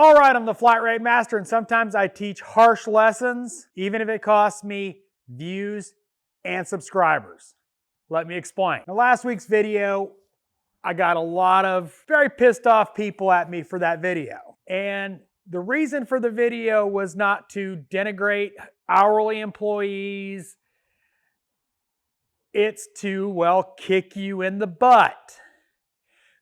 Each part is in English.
All right, I'm the flat rate master, and sometimes I teach harsh lessons, even if it costs me views and subscribers. Let me explain. In last week's video, I got a lot of very pissed off people at me for that video. And the reason for the video was not to denigrate hourly employees. It's to, well, kick you in the butt.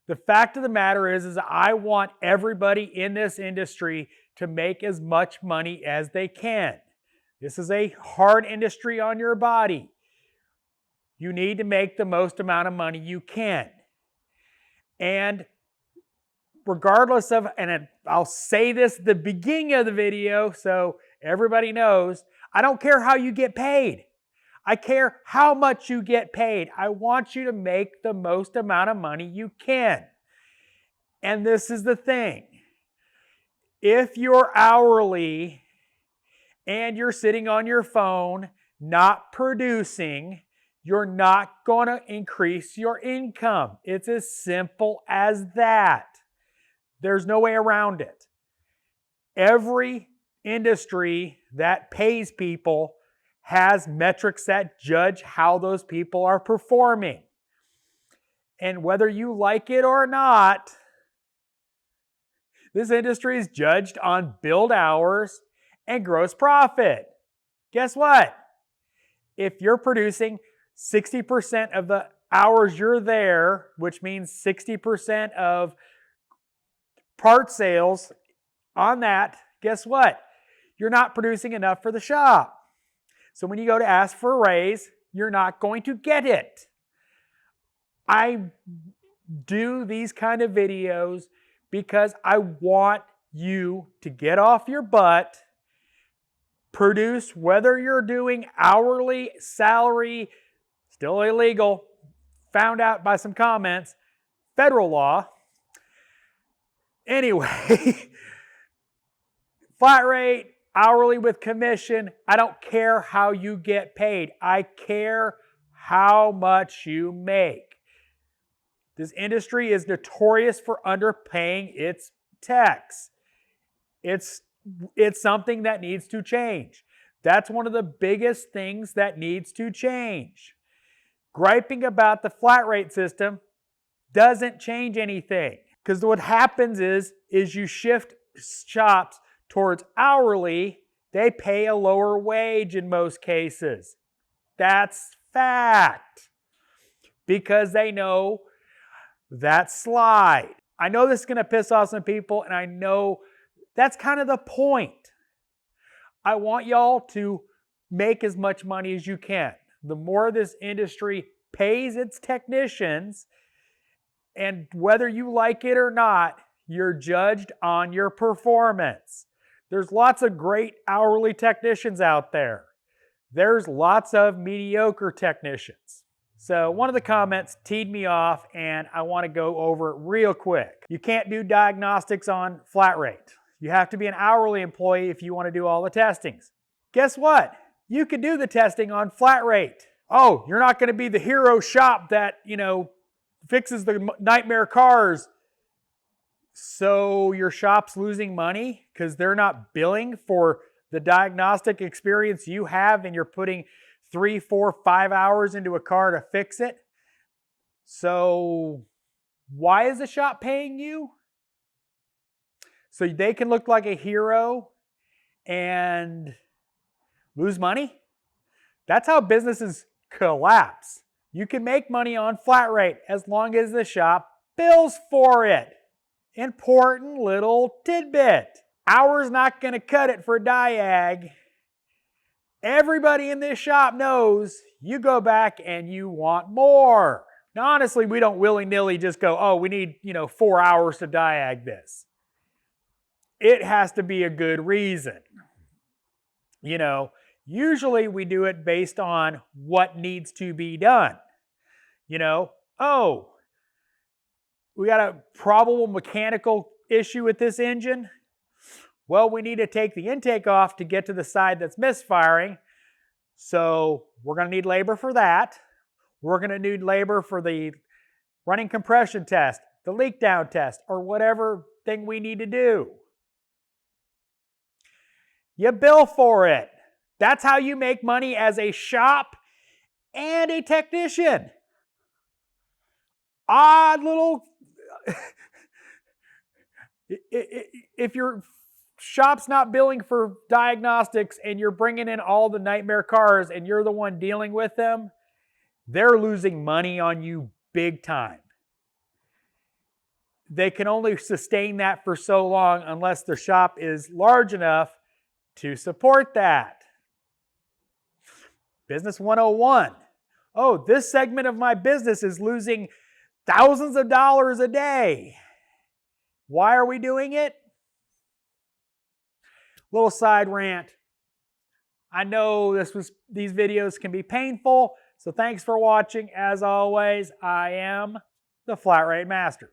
The fact of the matter is I want everybody in this industry to make as much money as they can. This is a hard industry on your body. You need to make the most amount of money you can. And regardless of, and I'll say this at the beginning of the video so everybody knows, I don't care how you get paid. I care how much you get paid. I want you to make the most amount of money you can. And this is the thing. If you're hourly and you're sitting on your phone not producing, you're not going to increase your income. It's as simple as that. There's no way around it. Every industry that pays people has metrics that judge how those people are performing. And whether you like it or not, this industry is judged on billed hours and gross profit. Guess what? If you're producing 60% of the hours you're there, which means 60% of part sales on that, guess what? You're not producing enough for the shop. So when you go to ask for a raise, you're not going to get it. I do these kind of videos because I want you to get off your butt, produce, whether you're doing hourly, salary, still illegal, found out by some comments, federal law. Anyway, flat rate, hourly with commission, I don't care how you get paid. I care how much you make. This industry is notorious for underpaying its techs. It's something that needs to change. That's one of the biggest things that needs to change. Griping about the flat rate system doesn't change anything. Because what happens is you shift shops towards hourly, they pay a lower wage in most cases. That's fact. Because they know that slide. I know this is going to piss off some people, and I know that's kind of the point. I want y'all to make as much money as you can. The more this industry pays its technicians, and whether you like it or not, you're judged on your performance. There's lots of great hourly technicians out there. There's lots of mediocre technicians. So one of the comments teed me off, and I want to go over it real quick. You can't do diagnostics on flat rate. You have to be an hourly employee if you want to do all the testings. Guess what? You can do the testing on flat rate. Oh, you're not going to be the hero shop that, fixes the nightmare cars. So your shop's losing money because they're not billing for the diagnostic experience you have, and you're putting 3, 4, 5 hours into a car to fix it. So why is the shop paying you? So they can look like a hero and lose money? That's how businesses collapse. You can make money on flat rate as long as the shop bills for it. Important little tidbit. Hour's not going to cut it for diag. Everybody in this shop knows you go back and you want more. Now, honestly, we don't willy-nilly just go, oh, we need, 4 hours to diag this. It has to be a good reason. Usually we do it based on what needs to be done. Oh, we got a probable mechanical issue with this engine. Well, we need to take the intake off to get to the side that's misfiring. So we're going to need labor for that. We're going to need labor for the running compression test, the leak down test, or whatever thing we need to do. You bill for it. That's how you make money as a shop and a technician. Odd little... if your shop's not billing for diagnostics and you're bringing in all the nightmare cars and you're the one dealing with them, they're losing money on you big time. They can only sustain that for so long unless the shop is large enough to support that. Business 101. Oh, this segment of my business is losing thousands of dollars a day. Why are we doing it? Little side rant. I know these videos can be painful, so thanks for watching. As always, I am the Flat Rate Master.